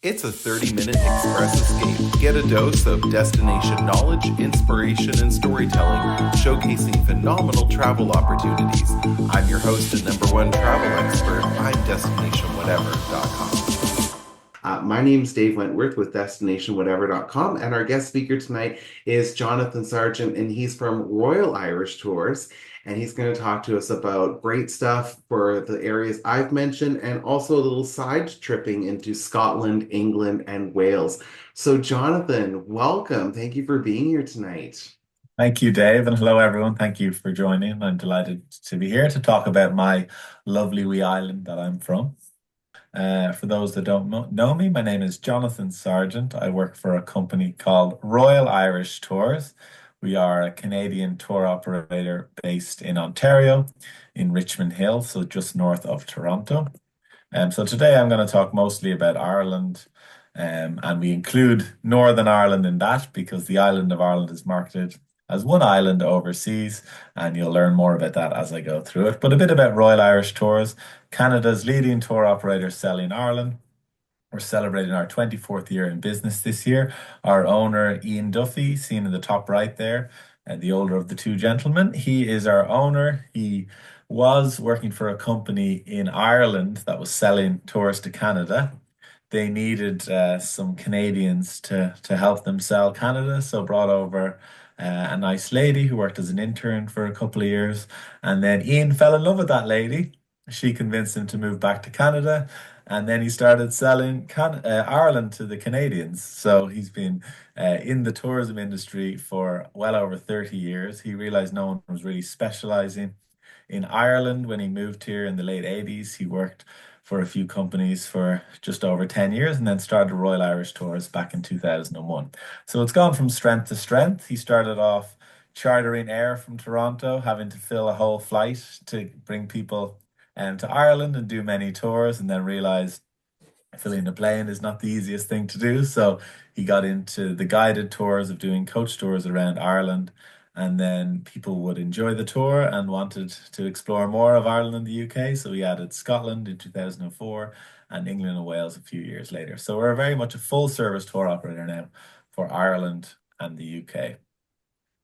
It's a 30-minute express escape. Get a dose of destination knowledge, inspiration, and storytelling, showcasing phenomenal travel opportunities. I'm your host and number one travel expert. I'm DestinationWhatever.com. My name's Dave Wentworth with DestinationWhatever.com, and our guest speaker tonight is Jonathan Sargeant, and he's from Royal Irish Tours, and he's going to talk to us about great stuff for the areas I've mentioned, and also a little side tripping into Scotland, England, and Wales. So, Jonathan, welcome. Thank you for being here tonight. Thank you, Dave, and hello, everyone. Thank you for joining. I'm delighted to be here to talk about my lovely wee island that I'm from. For those that don't know me, my name is Jonathan Sargent. I work for a company called Royal Irish Tours. We are a Canadian tour operator based in Ontario, in Richmond Hill, so just north of Toronto. So today I'm going to talk mostly about Ireland, and we include Northern Ireland in that because the island of Ireland is marketed as one island overseas, and you'll learn more about that as I go through it. But a bit about Royal Irish Tours, Canada's leading tour operator selling Ireland. We're celebrating our 24th year in business this year. Our owner, Ian Duffy, seen in the top right there, the older of the two gentlemen, he is our owner. He was working for a company in Ireland that was selling tours to Canada. They needed some Canadians to help them sell Canada, so brought over a nice lady who worked as an intern for a couple of years, and then Ian fell in love with that lady. She convinced him to move back to Canada, and then he started selling Ireland to the Canadians. So he's been in the tourism industry for well over 30 years. He realized no one was really specializing in Ireland when he moved here in the late 80s. He worked for a few companies for just over 10 years and then started Royal Irish Tours back in 2001. So it's gone from strength to strength. He started off chartering Éire from Toronto, having to fill a whole flight to bring people to Ireland and do many tours, and then realized filling a plane is not the easiest thing to do. So he got into the guided tours of doing coach tours around Ireland. And then people would enjoy the tour and wanted to explore more of Ireland and the UK. So he added Scotland in 2004 and England and Wales a few years later. So we're very much a full service tour operator now for Ireland and the UK.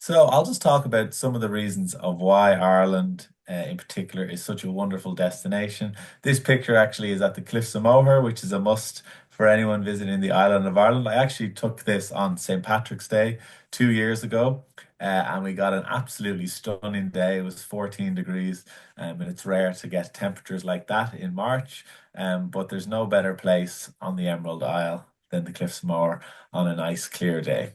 So I'll just talk about some of the reasons of why Ireland, in particular, is such a wonderful destination. This picture actually is at the Cliffs of Moher, which is a must for anyone visiting the island of Ireland. I actually took this on St. Patrick's Day 2 years ago, and we got an absolutely stunning day. It was 14 degrees, and it's rare to get temperatures like that in March. But there's no better place on the Emerald Isle than the Cliffs of Moher on a nice clear day.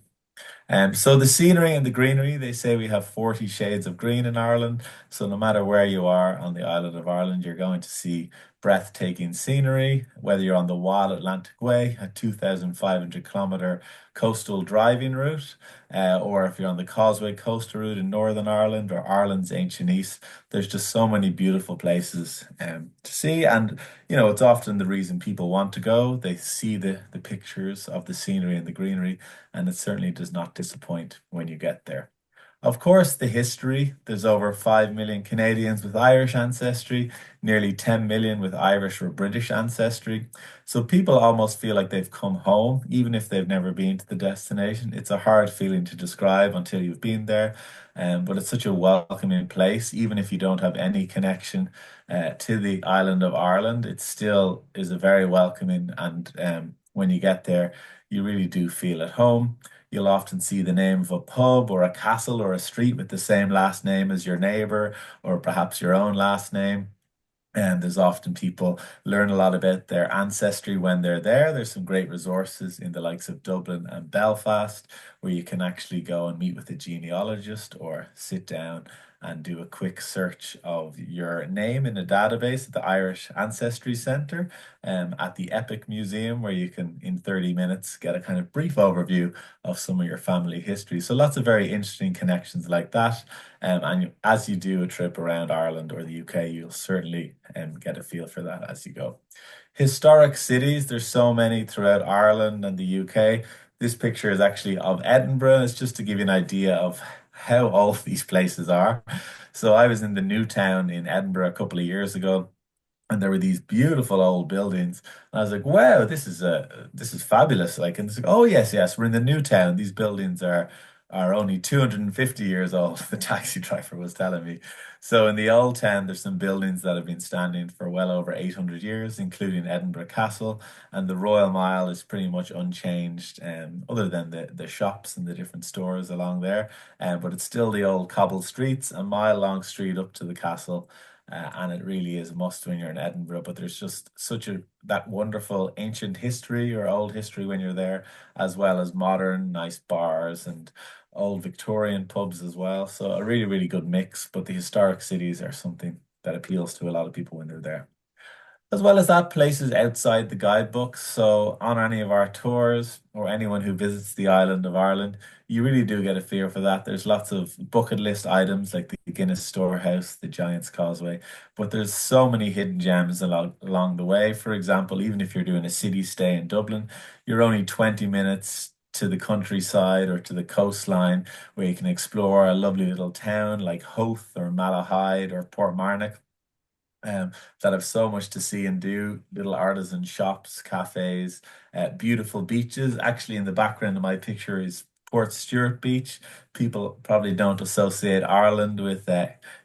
So the scenery and the greenery, they say we have 40 shades of green in Ireland. So no matter where you are on the island of Ireland, you're going to see breathtaking scenery, whether you're on the Wild Atlantic Way, a 2,500-kilometer coastal driving route, or if you're on the Causeway Coastal Route in Northern Ireland or Ireland's ancient east. There's just so many beautiful places to see. And, it's often the reason people want to go. They see the pictures of the scenery and the greenery, and it certainly does not disappoint when you get there. Of course, the history. There's over 5 million Canadians with Irish ancestry, nearly 10 million with Irish or British ancestry. So people almost feel like they've come home, even if they've never been to the destination. It's a hard feeling to describe until you've been there. But it's such a welcoming place, even if you don't have any connection to the island of Ireland. It still is a very welcoming, and when you get there, you really do feel at home. You'll often see the name of a pub or a castle or a street with the same last name as your neighbor, or perhaps your own last name. And there's often people learn a lot about their ancestry when they're there. There's some great resources in the likes of Dublin and Belfast where you can actually go and meet with a genealogist or sit down and do a quick search of your name in a database at the Irish Ancestry Centre, at the Epic Museum, where you can, in 30 minutes, get a kind of brief overview of some of your family history. So lots of very interesting connections like that. And as you do a trip around Ireland or the UK, you'll certainly get a feel for that as you go. Historic cities, there's so many throughout Ireland and the UK. This picture is actually of Edinburgh. It's just to give you an idea of how old these places are. So I was in the new town in Edinburgh a couple of years ago, and there were these beautiful old buildings. And I was like, wow, this is fabulous. Like, and it's like, oh yes, yes, we're in the new town. These buildings are only 250 years old, the taxi driver was telling me. So in the old town, there's some buildings that have been standing for well over 800 years, including Edinburgh Castle, and the Royal Mile is pretty much unchanged, other than the shops and the different stores along there. But it's still the old cobble streets, a mile long street up to the castle. And it really is a must when you're in Edinburgh. But there's just such a that wonderful ancient history or old history when you're there, as well as modern nice bars and old Victorian pubs as well. So a really, really good mix. But the historic cities are something that appeals to a lot of people when they're there. As well as that, places outside the guidebooks. So on any of our tours or anyone who visits the island of Ireland, you really do get a feel for that. There's lots of bucket list items like the Guinness Storehouse, the Giant's Causeway, but there's so many hidden gems along the way. For example, even if you're doing a city stay in Dublin, you're only 20 minutes to the countryside or to the coastline where you can explore a lovely little town like Howth or Malahide or Portmarnock, um, that have so much to see and do. Little artisan shops, cafes, beautiful beaches. Actually, in the background of my picture is Port Stewart Beach. People probably don't associate Ireland with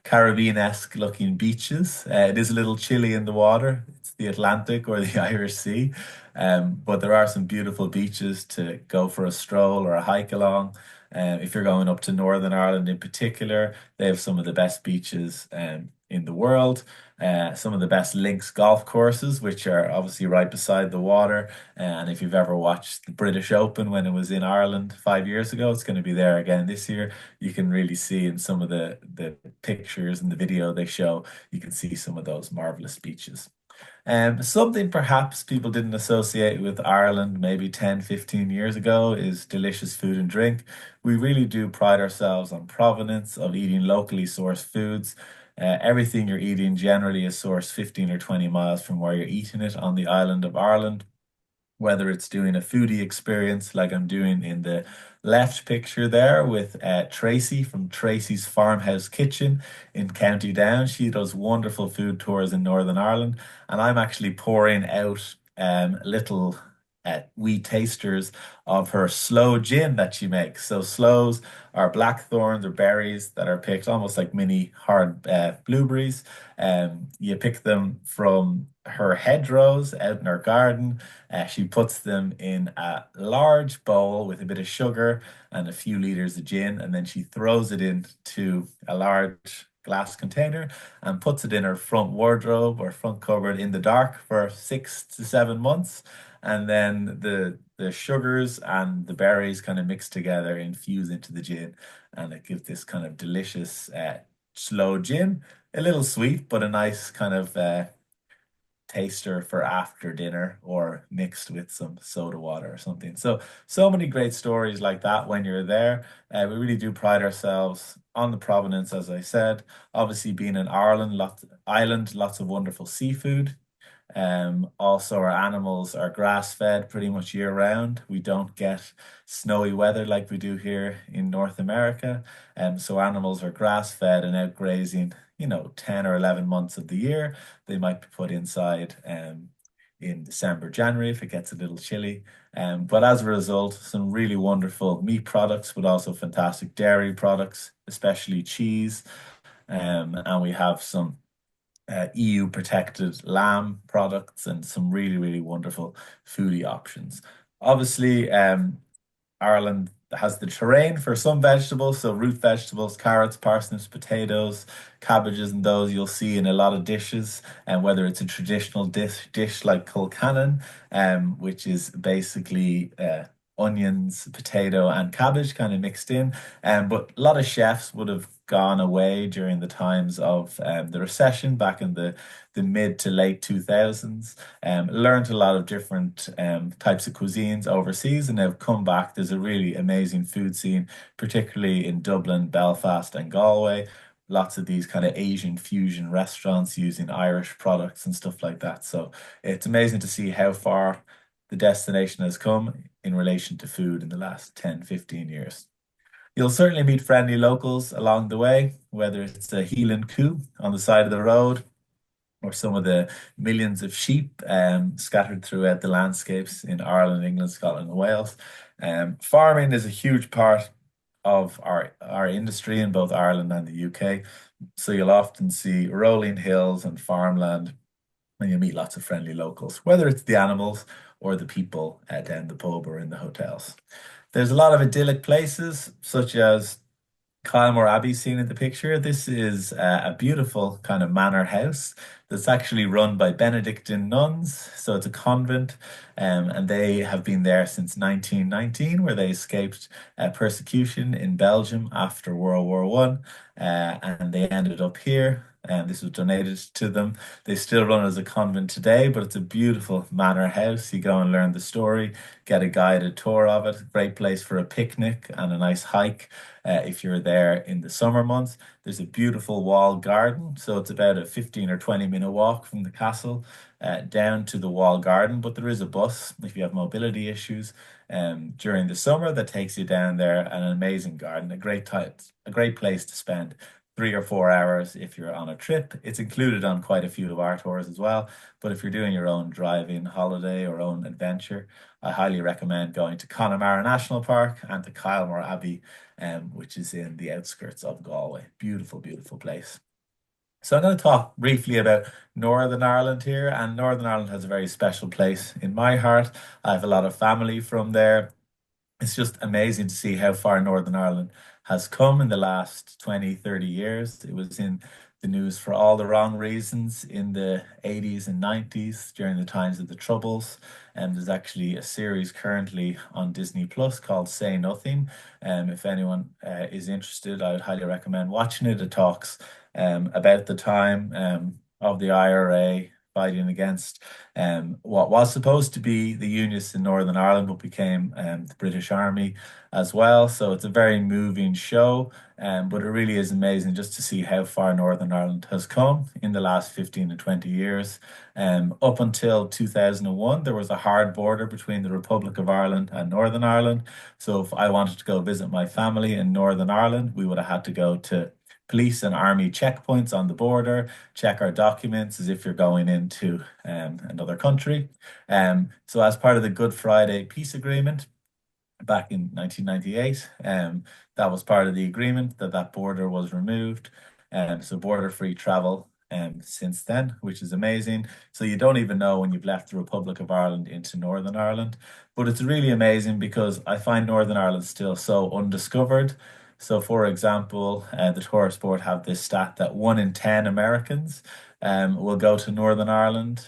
Caribbean-esque looking beaches. It is a little chilly in the water. It's the Atlantic or the Irish Sea. But there are some beautiful beaches to go for a stroll or a hike along. If you're going up to Northern Ireland in particular, they have some of the best beaches in the world, some of the best links golf courses, which are obviously right beside the water. And if you've ever watched the British Open when it was in Ireland 5 years ago, it's going to be there again this year. You can really see in some of the pictures and the video they show, you can see some of those marvelous beaches. Something perhaps people didn't associate with Ireland maybe 10, 15 years ago is delicious food and drink. We really do pride ourselves on provenance of eating locally sourced foods. Everything you're eating generally is sourced 15 or 20 miles from where you're eating it on the island of Ireland, whether it's doing a foodie experience like I'm doing in the left picture there with Tracy from Tracy's Farmhouse Kitchen in County Down. She does wonderful food tours in Northern Ireland, and I'm actually pouring out little wee tasters of her sloe gin that she makes. So sloes are blackthorns or berries that are picked almost like mini hard blueberries. You pick them from her hedgerows out in her garden. She puts them in a large bowl with a bit of sugar and a few liters of gin, and then she throws it into a large glass container and puts it in her front wardrobe or front cupboard in the dark for 6 to 7 months. And then the sugars and the berries kind of mix together, infuse into the gin, and it gives this kind of delicious slow gin. A little sweet, but a nice kind of taster for after dinner or mixed with some soda water or something. So, so many great stories like that when you're there. We really do pride ourselves on the provenance, as I said. Obviously, being in Ireland, lots of wonderful seafood. Also, our animals are grass fed pretty much year round. We don't get snowy weather like we do here in North America. So animals are grass fed and out grazing, 10 or 11 months of the year. They might be put inside in December, January if it gets a little chilly. But as a result, some really wonderful meat products, but also fantastic dairy products, especially cheese. And we have some EU protected lamb products and some really, really wonderful foodie options. Obviously, Ireland has the terrain for some vegetables, so root vegetables, carrots, parsnips, potatoes, cabbages, and those you'll see in a lot of dishes. And whether it's a traditional dish like colcannon, which is basically onions, potato, and cabbage kind of mixed in. But a lot of chefs would have gone away during the times of the recession back in the mid to late 2000s. Learned a lot of different types of cuisines overseas and have come back. There's a really amazing food scene, particularly in Dublin, Belfast, and Galway. Lots of these kind of Asian fusion restaurants using Irish products and stuff like that. So it's amazing to see how far the destination has come in relation to food in the last 10, 15 years. You'll certainly meet friendly locals along the way, whether it's a Heel and Coo on the side of the road or some of the millions of sheep scattered throughout the landscapes in Ireland, England, Scotland, and Wales. Farming is a huge part of our industry in both Ireland and the UK. So you'll often see rolling hills and farmland, and you meet lots of friendly locals, whether it's the animals or the people down the pub or in the hotels. There's a lot of idyllic places, such as Kylemore Abbey seen in the picture. This is a beautiful kind of manor house that's actually run by Benedictine nuns. So it's a convent, and they have been there since 1919, where they escaped persecution in Belgium after World War One, and they ended up here. And this was donated to them. They still run as a convent today, but it's a beautiful manor house. You go and learn the story, get a guided tour of it. Great place for a picnic and a nice hike if you're there in the summer months. There's a beautiful walled garden, so it's about a 15 or 20-minute walk from the castle down to the walled garden. But there is a bus if you have mobility issues during the summer that takes you down there. And an amazing garden, a great place to spend 3 or 4 hours if you're on a trip. It's included on quite a few of our tours as well. But if you're doing your own driving holiday or own adventure, I highly recommend going to Connemara National Park and to Kylemore Abbey, which is in the outskirts of Galway. Beautiful, beautiful place. So I'm going to talk briefly about Northern Ireland here, and Northern Ireland has a very special place in my heart. I have a lot of family from there. It's just amazing to see how far Northern Ireland has come in the last 20, 30 years. It was in the news for all the wrong reasons in the 80s and 90s during the times of the Troubles. And there's actually a series currently on Disney Plus called Say Nothing. If anyone is interested, I would highly recommend watching it. It talks about the time of the IRA fighting against what was supposed to be the Unionists in Northern Ireland, but became the British Army as well. So it's a very moving show, but it really is amazing just to see how far Northern Ireland has come in the last 15 to 20 years. Up until 2001, there was a hard border between the Republic of Ireland and Northern Ireland. So if I wanted to go visit my family in Northern Ireland, we would have had to go to police and army checkpoints on the border, check our documents as if you're going into another country. So as part of the Good Friday Peace Agreement back in 1998, that was part of the agreement that that border was removed. So border-free travel since then, which is amazing. So you don't even know when you've left the Republic of Ireland into Northern Ireland. But it's really amazing because I find Northern Ireland still so undiscovered. So, for example, the tourist board have this stat that 1 in 10 Americans will go to Northern Ireland,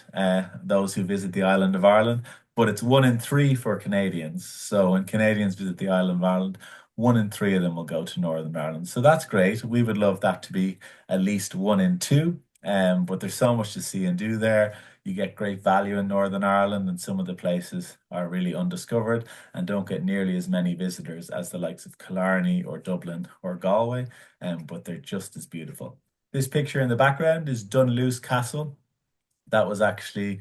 those who visit the island of Ireland, but it's 1 in 3 for Canadians. So, when Canadians visit the island of Ireland, 1 in 3 of them will go to Northern Ireland. So, that's great. We would love that to be at least 1 in 2. But there's so much to see and do there. You get great value in Northern Ireland, and some of the places are really undiscovered and don't get nearly as many visitors as the likes of Killarney or Dublin or Galway, but they're just as beautiful. This picture in the background is Dunluce Castle. That was actually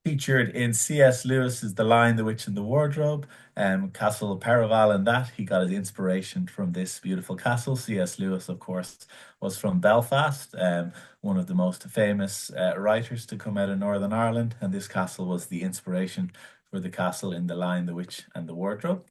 featured in C.S. Lewis's The Lion, the Witch, and the Wardrobe. Castle Paraval and that. He got his inspiration from this beautiful castle. C.S. Lewis, of course, was from Belfast, one of the most famous writers to come out of Northern Ireland. And this castle was the inspiration for the castle in The Lion, the Witch, and the Wardrobe.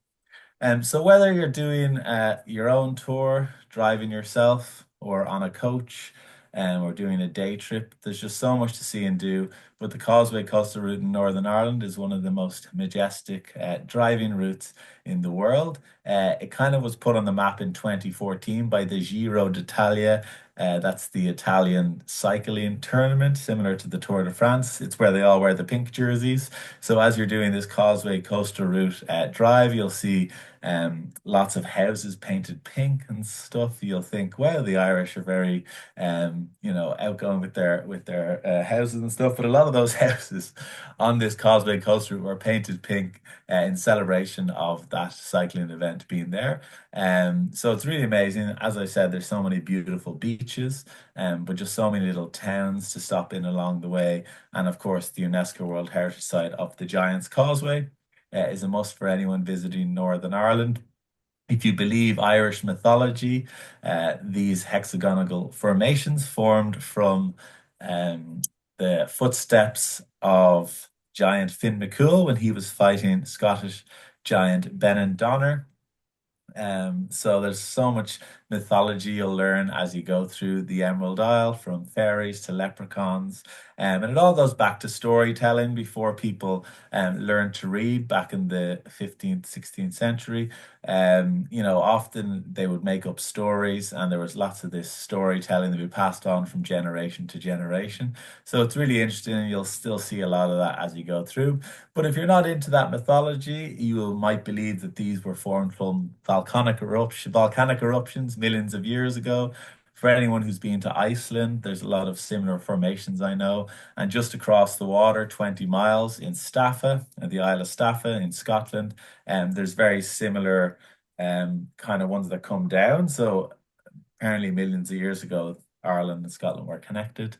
So whether you're doing your own tour, driving yourself, or on a coach, or doing a day trip, there's just so much to see and do. But the Causeway Coastal Route in Northern Ireland is one of the most majestic driving routes in the world. It kind of was put on the map in 2014 by the Giro d'Italia. That's the Italian cycling tournament, similar to the Tour de France. It's where they all wear the pink jerseys. So as you're doing this Causeway Coastal Route drive, you'll see lots of houses painted pink and stuff. You'll think, well, the Irish are very, outgoing with their houses and stuff. But a lot of those houses on this Causeway Coastal Route were painted pink in celebration of that cycling event being there. So it's really amazing. As I said, there's so many beautiful beaches, but just so many little towns to stop in along the way. And of course, the UNESCO World Heritage Site of the Giant's Causeway is a must for anyone visiting Northern Ireland. If you believe Irish mythology, these hexagonal formations formed from um, the footsteps of giant Finn McCool when he was fighting Scottish giant Benin Donner. So there's so much mythology you'll learn as you go through the Emerald Isle, from fairies to leprechauns. And it all goes back to storytelling before people learned to read back in the 15th, 16th century. Often they would make up stories, and there was lots of this storytelling that we passed on from generation to generation. So it's really interesting, and you'll still see a lot of that as you go through. But if you're not into that mythology, you might believe that these were formed from volcanic eruptions millions of years ago. For anyone who's been to Iceland, there's a lot of similar formations I know. And just across the water, 20 miles in Staffa, the Isle of Staffa in Scotland, there's very similar kind of ones that come down. So apparently millions of years ago, Ireland and Scotland were connected.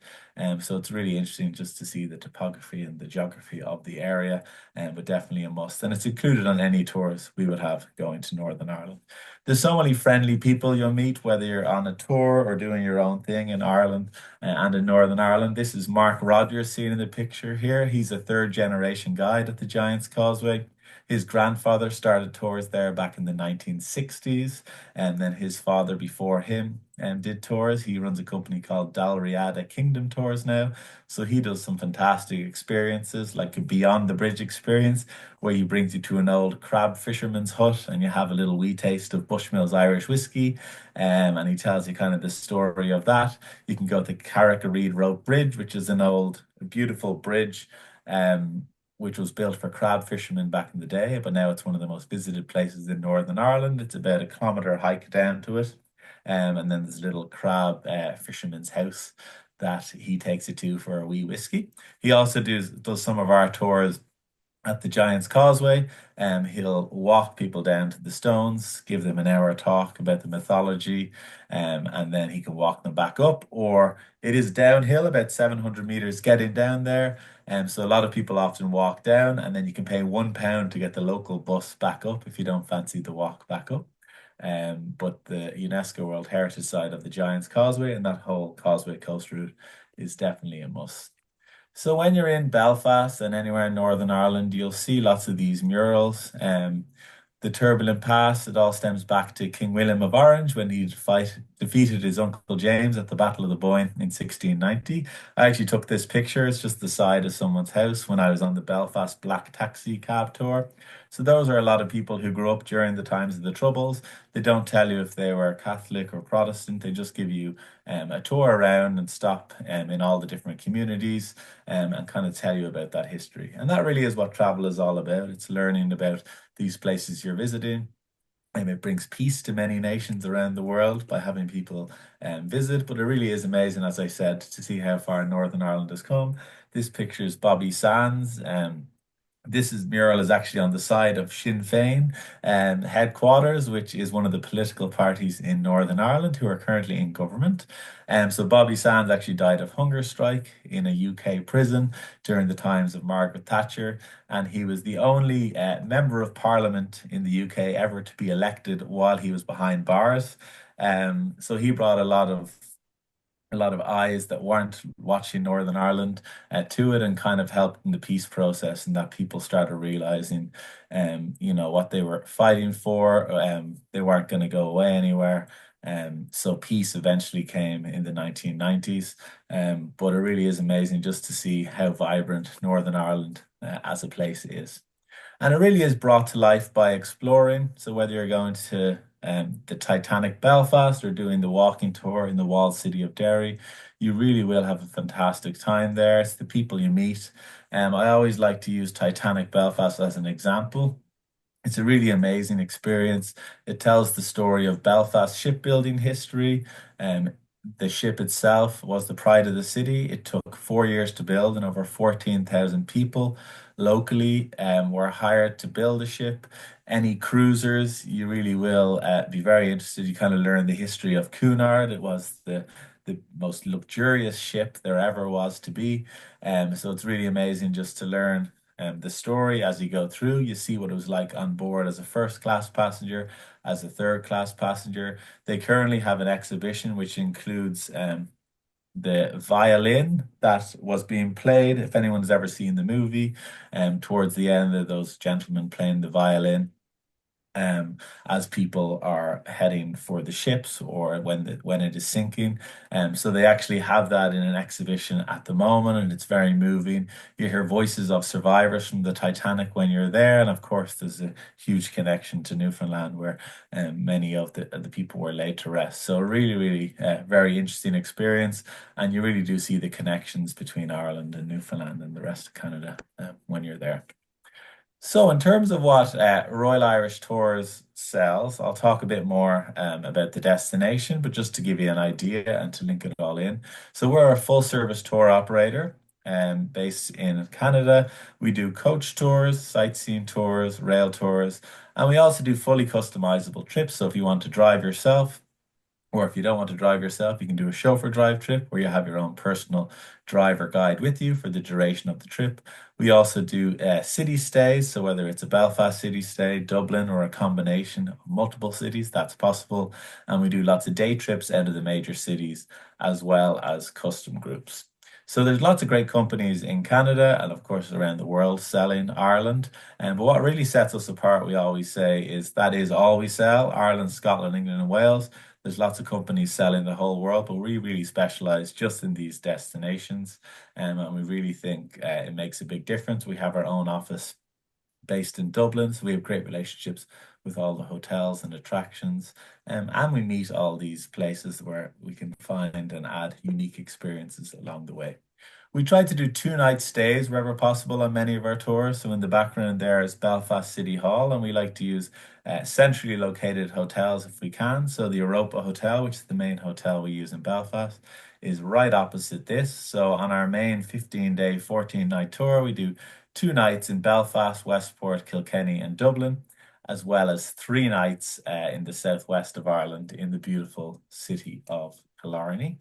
So it's really interesting just to see the topography and the geography of the area, but definitely a must. And it's included on any tours we would have going to Northern Ireland. There's so many friendly people you'll meet, whether you're on a tour or doing your own thing in Ireland and in Northern Ireland. This is Mark Rogers seen in the picture here. He's a third generation guide at the Giant's Causeway. His grandfather started tours there back in the 1960s, and then his father before him did tours. He runs a company called Dalriada Kingdom Tours now. So he does some fantastic experiences, like a Beyond the Bridge experience, where he brings you to an old crab fisherman's hut and you have a little wee taste of Bushmills Irish whiskey. And he tells you kind of the story of that. You can go to Carrick Rope Bridge, which is an old, beautiful bridge. Which was built for crab fishermen back in the day, but now it's one of the most visited places in Northern Ireland. It's about a kilometre hike down to it. And then there's a little crab fisherman's house that he takes you to for a wee whiskey. He also does some of our tours at the Giant's Causeway. He'll walk people down to the stones, give them an hour talk about the mythology, and then he can walk them back up. Or it is downhill, about 700 meters getting down there. So a lot of people often walk down, and then you can pay £1 to get the local bus back up if you don't fancy the walk back up. But the UNESCO World Heritage Site of the Giant's Causeway and that whole Causeway Coast route is definitely a must. So when you're in Belfast and anywhere in Northern Ireland, you'll see lots of these murals. The Turbulent Pass, it all stems back to King William of Orange when he defeated his Uncle James at the Battle of the Boyne in 1690. I actually took this picture. It's just the side of someone's house when I was on the Belfast Black Taxi cab tour. So those are a lot of people who grew up during the times of the Troubles. They don't tell you if they were Catholic or Protestant. They just give you a tour around and stop in all the different communities and kind of tell you about that history. And that really is what travel is all about. It's learning about these places you're visiting. And it brings peace to many nations around the world by having people visit. But it really is amazing, as I said, to see how far Northern Ireland has come. This picture is Bobby Sands. Mural is actually on the side of Sinn Féin headquarters, which is one of the political parties in Northern Ireland who are currently in government. So Bobby Sands actually died of hunger strike in a UK prison during the times of Margaret Thatcher, and he was the only member of Parliament in the UK ever to be elected while he was behind bars. So he brought a lot of eyes that weren't watching Northern Ireland to it, and kind of helped in the peace process, and that people started realizing what they were fighting for. They weren't going to go away anywhere. So peace eventually came in the 1990s. But it really is amazing just to see how vibrant Northern Ireland as a place is. And it really is brought to life by exploring. So whether you're going to the Titanic Belfast or doing the walking tour in the walled city of Derry, you really will have a fantastic time there. It's the people you meet. I always like to use Titanic Belfast as an example. It's a really amazing experience. It tells the story of Belfast shipbuilding history. The ship itself was the pride of the city. It took 4 years to build, and over 14,000 people locally were hired to build the ship. Any cruisers, you really will be very interested. You kind of learn the history of Cunard. It was the most luxurious ship there ever was to be. So it's really amazing just to learn the story as you go through. You see what it was like on board as a first class passenger, as a third class passenger. They currently have an exhibition which includes the violin that was being played. If anyone's ever seen the movie, towards the end of those gentlemen playing the violin, um, as people are heading for the ships or when it is sinking. So they actually have that in an exhibition at the moment, and it's very moving. You hear voices of survivors from the Titanic when you're there, and of course, there's a huge connection to Newfoundland where many of the people were laid to rest. So really, really very interesting experience, and you really do see the connections between Ireland and Newfoundland and the rest of Canada when you're there. So, in terms of what Royal Irish Tours sells, I'll talk a bit more about the destination, but just to give you an idea and to link it all in. So, we're a full service tour operator based in Canada. We do coach tours, sightseeing tours, rail tours, and we also do fully customizable trips. So, if you want to drive yourself, or if you don't want to drive yourself, you can do a chauffeur drive trip where you have your own personal driver guide with you for the duration of the trip. We also do city stays. So whether it's a Belfast city stay, Dublin, or a combination of multiple cities, that's possible. And we do lots of day trips out of the major cities as well as custom groups. So there's lots of great companies in Canada and of course around the world selling Ireland. But what really sets us apart, we always say, is that is all we sell, Ireland, Scotland, England, and Wales. There's lots of companies selling the whole world, but we really specialize just in these destinations. And we really think it makes a big difference. We have our own office based in Dublin, so we have great relationships with all the hotels and attractions. And we meet all these places where we can find and add unique experiences along the way. We try to do 2 night stays wherever possible on many of our tours. So in the background there is Belfast City Hall, and we like to use centrally located hotels if we can. So the Europa Hotel, which is the main hotel we use in Belfast, is right opposite this. So on our main 15-day, 14-night tour, we do 2 nights in Belfast, Westport, Kilkenny, and Dublin, as well as 3 nights in the southwest of Ireland in the beautiful city of Killarney.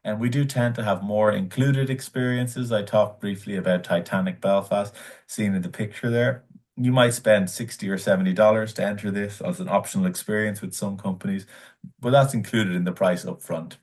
And we do tend to have more included experiences. I talked briefly about Titanic Belfast, seen in the picture there. You might spend 60 or $70 to enter this as an optional experience with some companies, but that's included in the price up front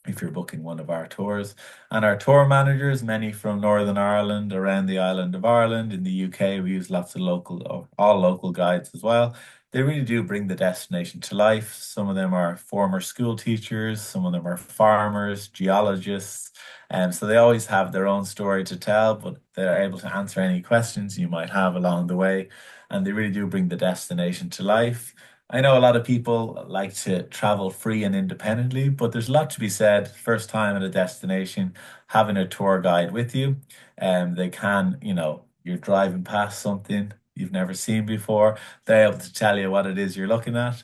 if you're booking one of our tours. And our tour managers, many from Northern Ireland, around the island of Ireland, in the UK, we use lots of local, or all local guides as well. They really do bring the destination to life. Some of them are former school teachers, some of them are farmers, geologists, and so they always have their own story to tell, but they're able to answer any questions you might have along the way, and they really do bring the destination to life. I know a lot of people like to travel free and independently, but there's a lot to be said first time at a destination, having a tour guide with you. And they can, you're driving past something you've never seen before. They're able to tell you what it is you're looking at.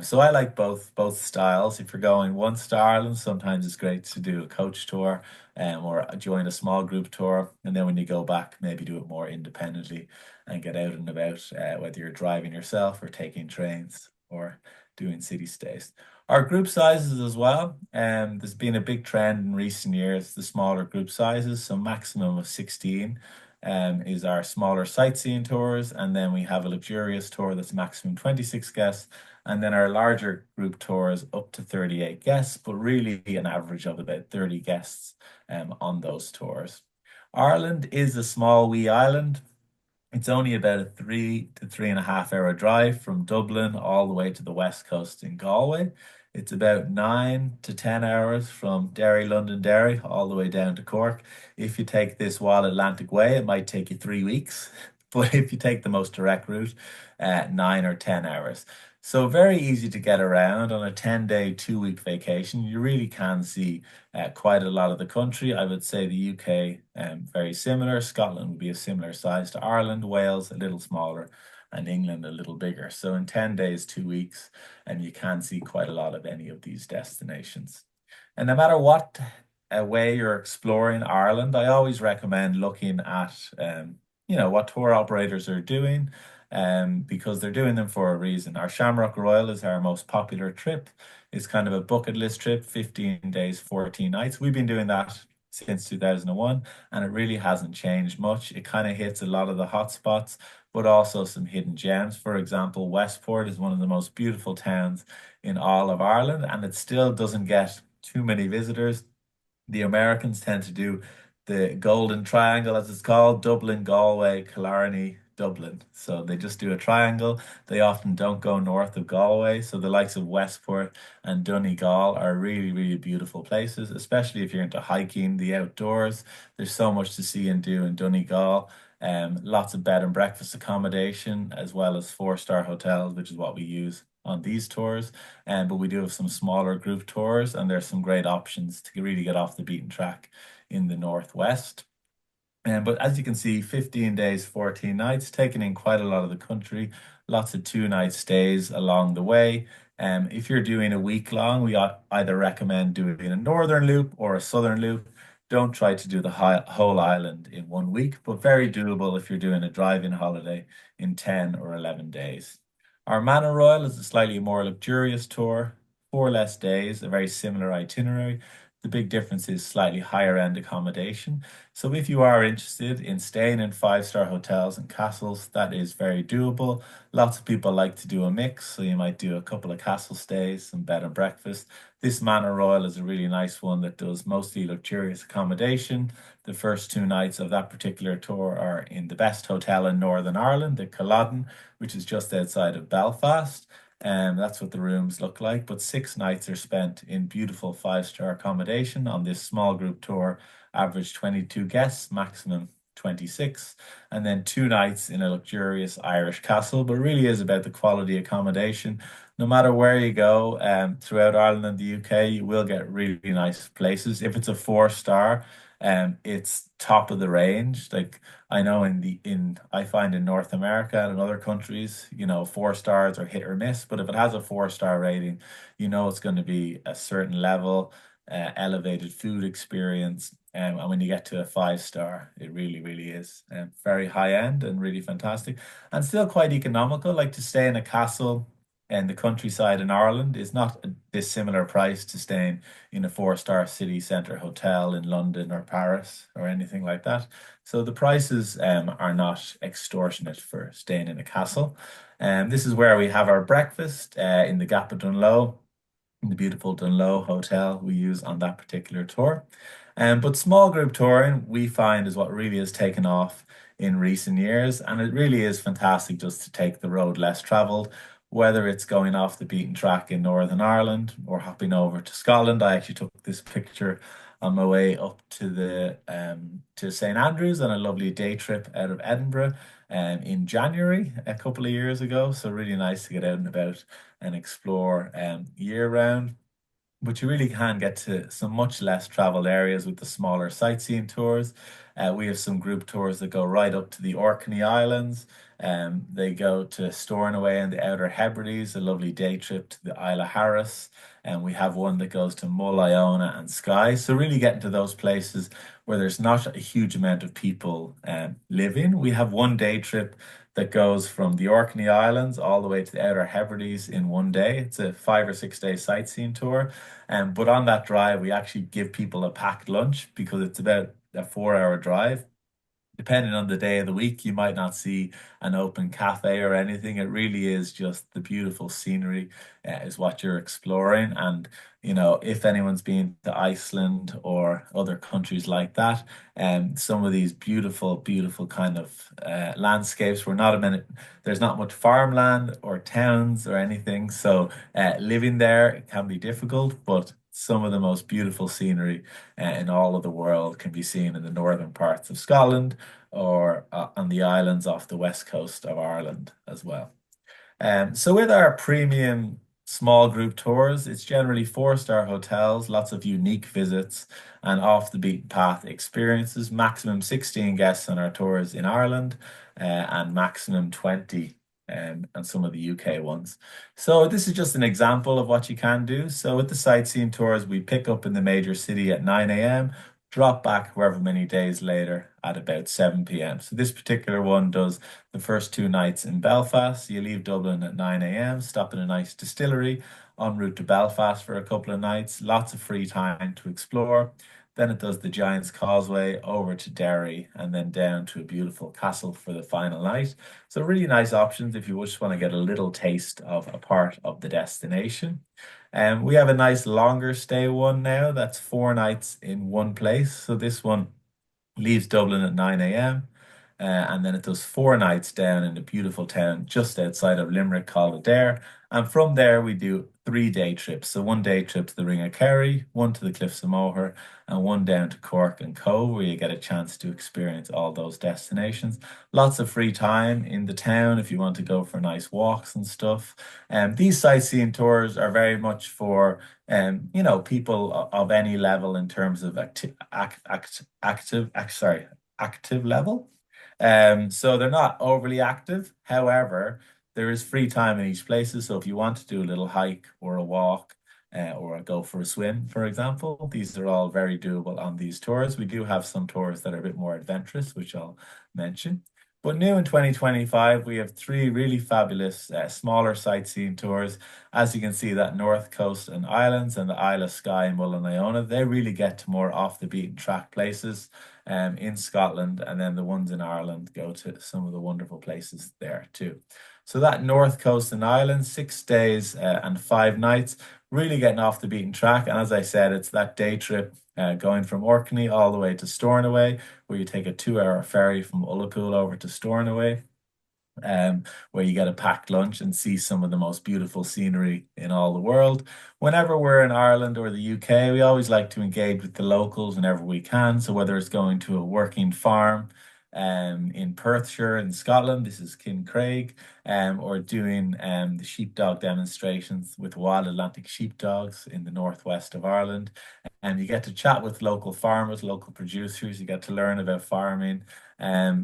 So I like both styles. If you're going once to Ireland, sometimes it's great to do a coach tour or join a small group tour. And then when you go back, maybe do it more independently and get out and about, whether you're driving yourself or taking trains or doing city stays. Our group sizes as well. There's been a big trend in recent years, the smaller group sizes, so maximum of 16 is our smaller sightseeing tours. And then we have a luxurious tour that's maximum 26 guests. And then our larger group tours up to 38 guests, but really an average of about 30 guests on those tours. Ireland is a small wee island. It's only about a 3 to 3.5 hour drive from Dublin all the way to the west coast in Galway. It's about 9 to 10 hours from Derry, London, Derry, all the way down to Cork. If you take this Wild Atlantic Way, it might take you 3 weeks. But if you take the most direct route, 9 or 10 hours. So very easy to get around on a 10-day, 2 week vacation. You really can see quite a lot of the country. I would say the UK very similar. Scotland would be a similar size to Ireland, Wales a little smaller, and England a little bigger. So in 10 days, 2 weeks, and you can see quite a lot of any of these destinations. And no matter what way you're exploring Ireland, I always recommend looking at what tour operators are doing because they're doing them for a reason. Our Shamrock Royal is our most popular trip. It's kind of a bucket list trip, 15 days, 14 nights. We've been doing that since 2001, and it really hasn't changed much. It kind of hits a lot of the hot spots, but also some hidden gems. For example, Westport is one of the most beautiful towns in all of Ireland, and it still doesn't get too many visitors. The Americans tend to do the Golden Triangle, as it's called, Dublin, Galway, Killarney, Dublin. So they just do a triangle. They often don't go north of Galway. So the likes of Westport and Donegal are really, really beautiful places, especially if you're into hiking, the outdoors. There's so much to see and do in Donegal. Lots of bed and breakfast accommodation, as well as four-star hotels, which is what we use on these tours. But we do have some smaller group tours, and there's some great options to really get off the beaten track in the Northwest. But as you can see, 15 days, 14 nights, taking in quite a lot of the country, lots of two-night stays along the way. If you're doing a week long, we either recommend doing a northern loop or a southern loop. Don't try to do the whole island in 1 week, but very doable if you're doing a drive-in holiday in 10 or 11 days. Our Manor Royal is a slightly more luxurious tour, 4 less days, a very similar itinerary. The big difference is slightly higher end accommodation. So if you are interested in staying in five-star hotels and castles, that is very doable. Lots of people like to do a mix, so you might do a couple of castle stays, some bed and breakfast. This Manor Royal is a really nice one that does mostly luxurious accommodation. The first 2 nights of that particular tour are in the best hotel in Northern Ireland, the Culloden, which is just outside of Belfast. And that's what the rooms look like. But 6 nights are spent in beautiful five-star accommodation on this small group tour, average 22 guests, maximum 26. And then 2 nights in a luxurious Irish castle. But really is about the quality accommodation. No matter where you go, throughout Ireland and the UK, you will get really nice places. If it's a four-star, it's top of the range. Like I know I find in North America and in other countries, 4 stars are hit or miss, but if it has a 4-star rating, it's going to be a certain level, elevated food experience. And when you get to a 5-star, it really, really is very high end and really fantastic and still quite economical. Like to stay in a castle in the countryside in Ireland is not a dissimilar price to staying in a four-star city centre hotel in London or Paris or anything like that. So the prices are not extortionate for staying in a castle. This is where we have our breakfast in the Gap of Dunlow, in the beautiful Dunlow Hotel we use on that particular tour. But small group touring, we find, is what really has taken off in recent years. And it really is fantastic just to take the road less traveled, whether it's going off the beaten track in Northern Ireland or hopping over to Scotland. I actually took this picture on my way up to St Andrews on a lovely day trip out of Edinburgh in January a couple of years ago. So really nice to get out and about and explore year round. But you really can get to some much less traveled areas with the smaller sightseeing tours. We have some group tours that go right up to the Orkney Islands. They go to Stornoway in the Outer Hebrides, a lovely day trip to the Isle of Harris. And we have one that goes to Mull, Iona and Skye. So really getting to those places where there's not a huge amount of people living. We have one day trip that goes from the Orkney Islands all the way to the Outer Hebrides in one day. It's a 5 or 6 day sightseeing tour. But on that drive, we actually give people a packed lunch because it's about a 4 hour drive. Depending on the day of the week, you might not see an open cafe or anything. It really is just the beautiful scenery is what you're exploring. And, if anyone's been to Iceland or other countries like that, some of these beautiful, beautiful kind of landscapes, there's not much farmland or towns or anything. So living there can be difficult, but some of the most beautiful scenery in all of the world can be seen in the northern parts of Scotland or on the islands off the west coast of Ireland as well. So with our premium small group tours, it's generally four-star hotels, lots of unique visits and off the beaten path experiences, maximum 16 guests on our tours in Ireland, and maximum 20 and some of the UK ones. So this is just an example of what you can do. So with the sightseeing tours, we pick up in the major city at 9 a.m., drop back however many days later at about 7 p.m. So this particular one does the first 2 nights in Belfast. You leave Dublin at 9 a.m., stop in a nice distillery en route to Belfast for a couple of nights. Lots of free time to explore. Then it does the Giant's Causeway over to Derry and then down to a beautiful castle for the final night. So really nice options if you just want to get a little taste of a part of the destination. And we have a nice longer stay one now that's 4 nights in one place. So this one leaves Dublin at 9 a.m. And then it does 4 nights down in a beautiful town just outside of Limerick called Éire. And from there, we do 3 day trips. So 1 day trip to the Ring of Kerry, one to the Cliffs of Moher, and one down to Cork and Cove, where you get a chance to experience all those destinations. Lots of free time in the town if you want to go for nice walks and stuff. These sightseeing tours are very much for people of any level in terms of active level. So they're not overly active. However, there is free time in each places. So if you want to do a little hike or a walk, or go for a swim, for example, these are all very doable on these tours. We do have some tours that are a bit more adventurous, which I'll mention. But new in 2025, we have 3 really fabulous smaller sightseeing tours. As you can see, that North Coast and Islands and the Isle of Skye and Mullinaona, they really get to more off the beaten track places in Scotland. And then the ones in Ireland go to some of the wonderful places there too. So that North Coast and Islands, 6 days and 5 nights, really getting off the beaten track. And as I said, it's that day trip going from Orkney all the way to Stornoway, where you take a 2 hour ferry from Ullapool over to Stornoway, where you get a packed lunch and see some of the most beautiful scenery in all the world. Whenever we're in Ireland or the UK, we always like to engage with the locals whenever we can. So whether it's going to a working farm in Perthshire in Scotland, this is Craic, or doing the sheepdog demonstrations with wild Atlantic sheepdogs in the northwest of Ireland. And you get to chat with local farmers, local producers, you get to learn about farming.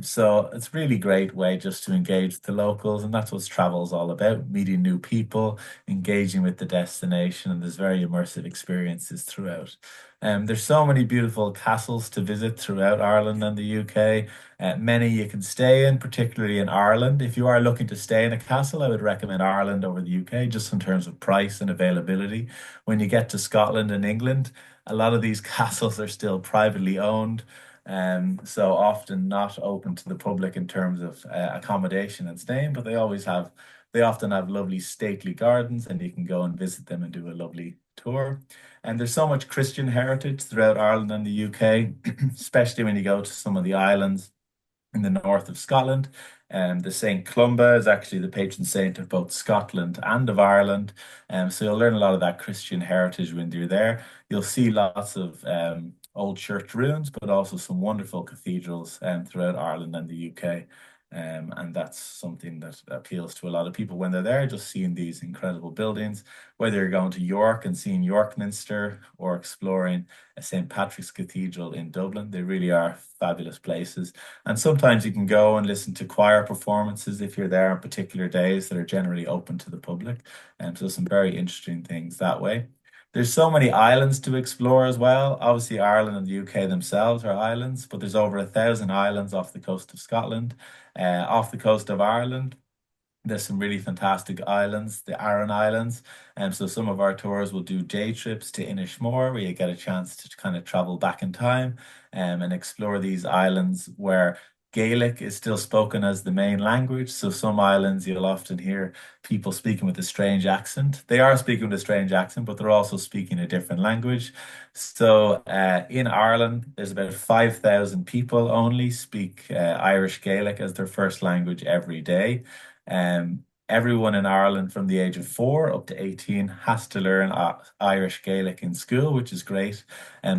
So it's a really great way just to engage with the locals, and that's what travel's all about, meeting new people, engaging with the destination, and there's very immersive experiences throughout. There's so many beautiful castles to visit throughout Ireland and the UK. Many you can stay in, particularly in Ireland. If you are looking to stay in a castle, I would recommend Ireland over the UK, just in terms of price and availability. When you get to Scotland and England, a lot of these castles are still privately owned, so often not open to the public in terms of accommodation and staying, but they often have lovely stately gardens, and you can go and visit them and do a lovely tour. And there's so much Christian heritage throughout Ireland and the UK, especially when you go to some of the islands in the north of Scotland. The Saint Columba is actually the patron saint of both Scotland and of Ireland. So you'll learn a lot of that Christian heritage when you're there. You'll see lots of old church ruins, but also some wonderful cathedrals throughout Ireland and the UK. And that's something that appeals to a lot of people when they're there, just seeing these incredible buildings, whether you're going to York and seeing York Minster or exploring St. Patrick's Cathedral in Dublin. They really are fabulous places. And sometimes you can go and listen to choir performances if you're there on particular days that are generally open to the public. And so some very interesting things that way. There's so many islands to explore as well. Obviously, Ireland and the UK themselves are islands, but there's over 1,000 islands off the coast of Scotland. Off the coast of Ireland, there's some really fantastic islands, the Aran Islands. And so some of our tours will do day trips to Inishmore, where you get a chance to kind of travel back in time and explore these islands where Gaelic is still spoken as the main language. So some islands you'll often hear people speaking with a strange accent. They are speaking with a strange accent, but they're also speaking a different language. So in Ireland, there's about 5,000 people only speak Irish Gaelic as their first language every day. Everyone in Ireland from the age of 4 up to 18 has to learn Irish Gaelic in school, which is great.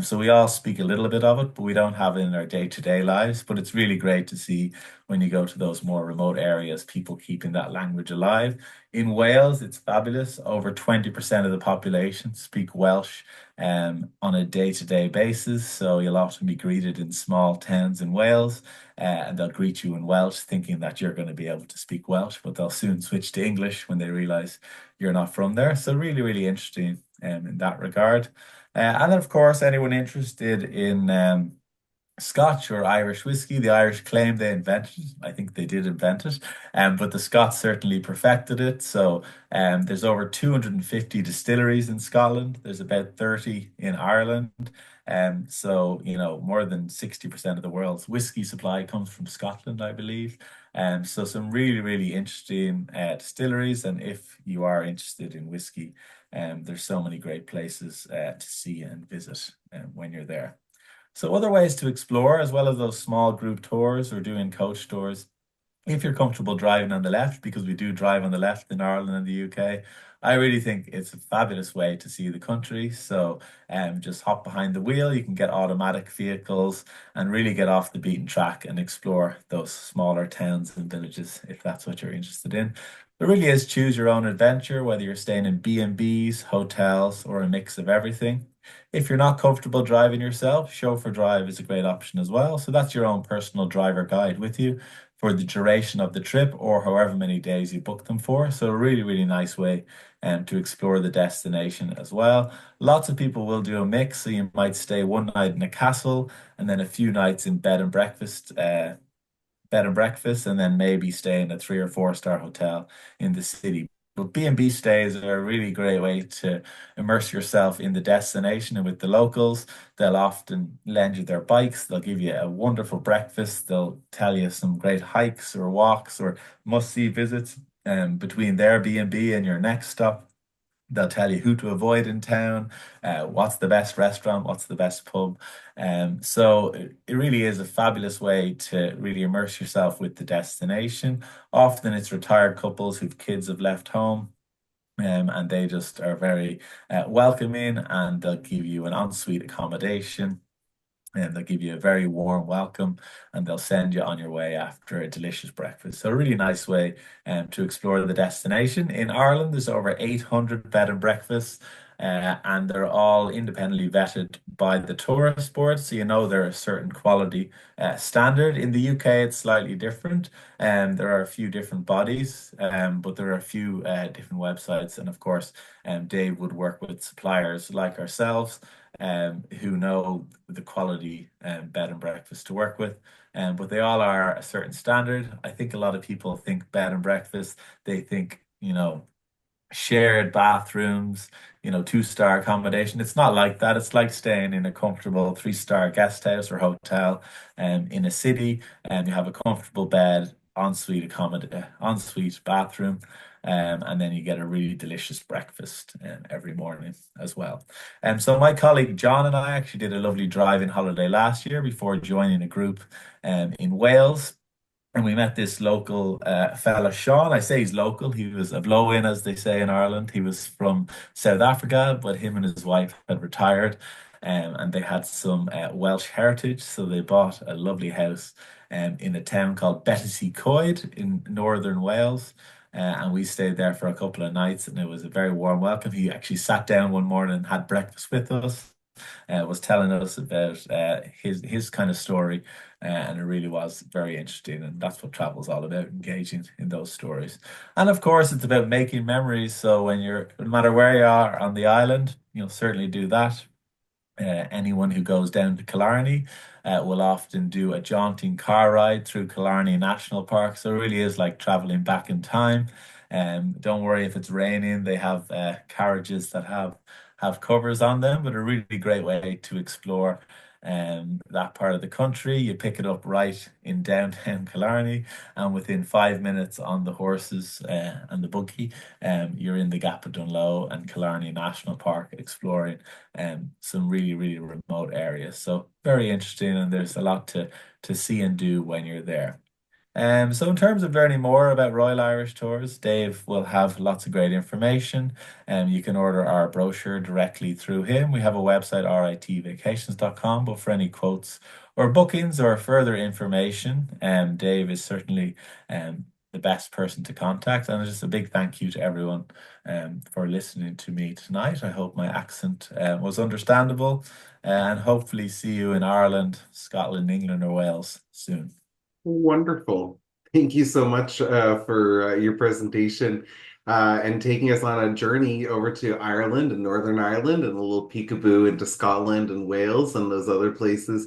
So we all speak a little bit of it, but we don't have it in our day-to-day lives. But it's really great to see when you go to those more remote areas, people keeping that language alive. In Wales, it's fabulous. Over 20% of the population speak Welsh on a day-to-day basis. So you'll often be greeted in small towns in Wales, and they'll greet you in Welsh, thinking that you're going to be able to speak Welsh, but they'll soon switch to English when they realize you're not from there. So really, really interesting in that regard. And then, of course, anyone interested in Scotch or Irish whiskey. The Irish claim they invented it. I think they did invent it, but the Scots certainly perfected it. So there's over 250 distilleries in Scotland. There's about 30 in Ireland. So, more than 60% of the world's whiskey supply comes from Scotland, I believe. So some really, really interesting distilleries. And if you are interested in whiskey, there's so many great places to see and visit when you're there. So other ways to explore, as well as those small group tours or doing coach tours, if you're comfortable driving on the left, because we do drive on the left in Ireland and the UK, I really think it's a fabulous way to see the country. So just hop behind the wheel. You can get automatic vehicles and really get off the beaten track and explore those smaller towns and villages if that's what you're interested in. It really is choose your own adventure, whether you're staying in B&Bs, hotels, or a mix of everything. If you're not comfortable driving yourself, Chauffeur Drive is a great option as well. So that's your own personal driver guide with you for the duration of the trip or however many days you book them for. So a really, really nice way to explore the destination as well. Lots of people will do a mix. So you might stay one night in a castle and then a few nights in bed and breakfast, and then maybe stay in a 3 or 4 star hotel in the city. But B&B stays are a really great way to immerse yourself in the destination and with the locals. They'll often lend you their bikes. They'll give you a wonderful breakfast. They'll tell you some great hikes or walks or must-see visits between their B&B and your next stop. They'll tell you who to avoid in town, what's the best restaurant, what's the best pub. So it really is a fabulous way to really immerse yourself with the destination. Often it's retired couples whose kids have left home. And they just are very welcoming and they'll give you an ensuite accommodation and they'll give you a very warm welcome and they'll send you on your way after a delicious breakfast. So a really nice way to explore the destination. In Ireland, there's over 800 bed and breakfasts and they're all independently vetted by the tourist board. So you know they're a certain quality standard. In the UK, it's slightly different. And there are a few different bodies, but there are a few different websites. And of course, Dave would work with suppliers like ourselves who know the quality bed and breakfast to work with. But they all are a certain standard. I think a lot of people think bed and breakfast, they think, shared bathrooms, 2 star accommodation. It's not like that. It's like staying in a comfortable 3 star guest house or hotel in a city, and you have a comfortable bed, ensuite bathroom, and then you get a really delicious breakfast every morning as well. So my colleague John and I actually did a lovely driving holiday last year before joining a group in Wales. And we met this local fella, Sean. I say he's local. He was a blow-in, as they say in Ireland. He was from South Africa, but him and his wife had retired, and they had some Welsh heritage. So they bought a lovely house in a town called Betty Coed in northern Wales. And we stayed there for a couple of nights, and it was a very warm welcome. He actually sat down one morning and had breakfast with us was telling us about his kind of story, and it really was very interesting. And that's what travel's all about, engaging in those stories. And of course, it's about making memories. So no matter where you are on the island, you'll certainly do that. Anyone who goes down to Killarney will often do a jaunting car ride through Killarney National Park. So it really is like traveling back in time. Don't worry if it's raining. They have carriages that have covers on them, but a really great way to explore that part of the country. You pick it up right in downtown Killarney, and within 5 minutes on the horses and the buggy, you're in the Gap of Dunloe and Killarney National Park exploring some really, really remote areas. So very interesting, and there's a lot to see and do when you're there. So in terms of learning more about Royal Irish Tours, Dave will have lots of great information. You can order our brochure directly through him. We have a website, ritvacations.com, but for any quotes or bookings or further information, Dave is certainly the best person to contact. And just a big thank you to everyone for listening to me tonight. I hope my accent was understandable, and hopefully see you in Ireland, Scotland, England, or Wales soon. Wonderful. Thank you so much for your presentation and taking us on a journey over to Ireland and Northern Ireland and a little peekaboo into Scotland and Wales and those other places.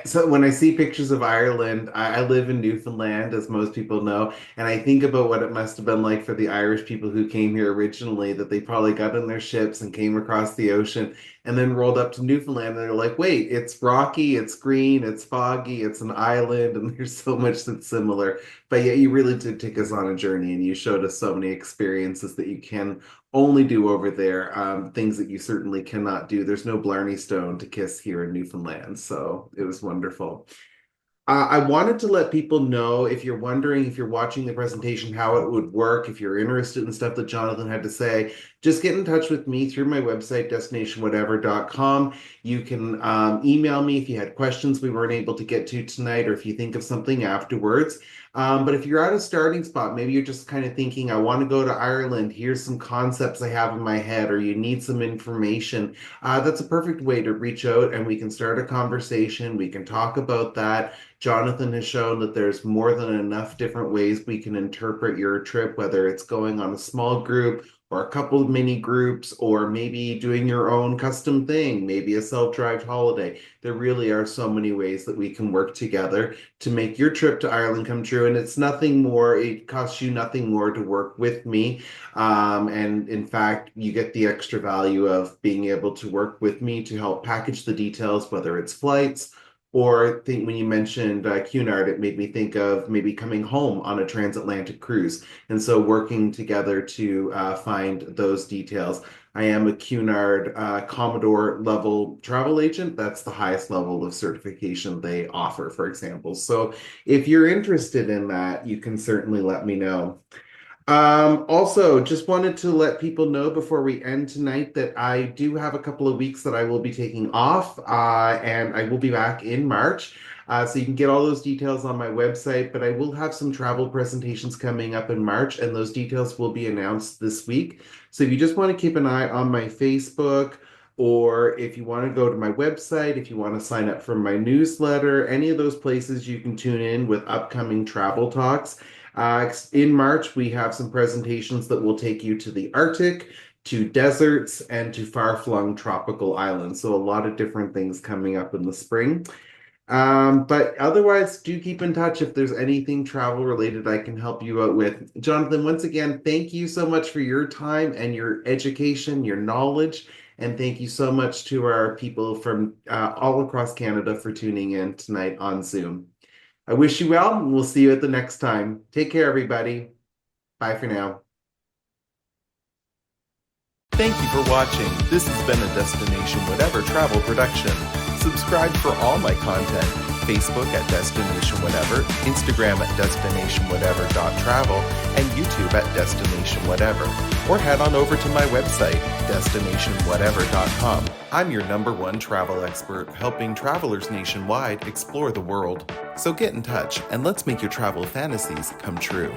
So when I see pictures of Ireland, I live in Newfoundland, as most people know, and I think about what it must have been like for the Irish people who came here originally, that they probably got in their ships and came across the ocean and then rolled up to Newfoundland and they're like, wait, it's rocky, it's green, it's foggy, it's an island, and there's so much that's similar. But yeah, you really did take us on a journey and you showed us so many experiences that you can only do over there, things that you certainly cannot do. There's no Blarney Stone to kiss here in Newfoundland, so it was wonderful. I wanted to let people know, if you're wondering, if you're watching the presentation, how it would work, if you're interested in stuff that Jonathan had to say, just get in touch with me through my website, destinationwhatever.com. You can email me if you had questions we weren't able to get to tonight, or if you think of something afterwards. But if you're at a starting spot, maybe you're just kind of thinking, I want to go to Ireland, here's some concepts I have in my head, or you need some information, that's a perfect way to reach out and we can start a conversation. We can talk about that. Jonathan has shown that there's more than enough different ways we can interpret your trip, whether it's going on a small group or a couple of mini groups, or maybe doing your own custom thing, maybe a self-drive holiday. There really are so many ways that we can work together to make your trip to Ireland come true. And it's nothing more, it costs you nothing more to work with me. And in fact, you get the extra value of being able to work with me to help package the details, whether it's flights, or think when you mentioned Cunard, it made me think of maybe coming home on a transatlantic cruise. And so working together to find those details. I am a Cunard Commodore level travel agent. That's the highest level of certification they offer, for example. So if you're interested in that, you can certainly let me know. Also, just wanted to let people know before we end tonight that I do have a couple of weeks that I will be taking off, and I will be back in March. So you can get all those details on my website, but I will have some travel presentations coming up in March, and those details will be announced this week. So if you just want to keep an eye on my Facebook, or if you want to go to my website, if you want to sign up for my newsletter, any of those places you can tune in with upcoming travel talks. In March, we have some presentations that will take you to the Arctic, to deserts, and to far-flung tropical islands. So a lot of different things coming up in the spring. But otherwise, do keep in touch if there's anything travel related I can help you out with. Jonathan, once again, thank you so much for your time and your education, your knowledge, and thank you so much to our people from all across Canada for tuning in tonight on Zoom. I wish you well, and we'll see you at the next time. Take care, everybody. Bye for now. Thank you for watching. This has been a Destination Whatever travel production. Subscribe for all my content. Facebook at Destination Whatever, Instagram at destinationwhatever.travel, and YouTube at Destination Whatever. Or head on over to my website, destinationwhatever.com. I'm your #1 travel expert, helping travelers nationwide explore the world. So get in touch and let's make your travel fantasies come true.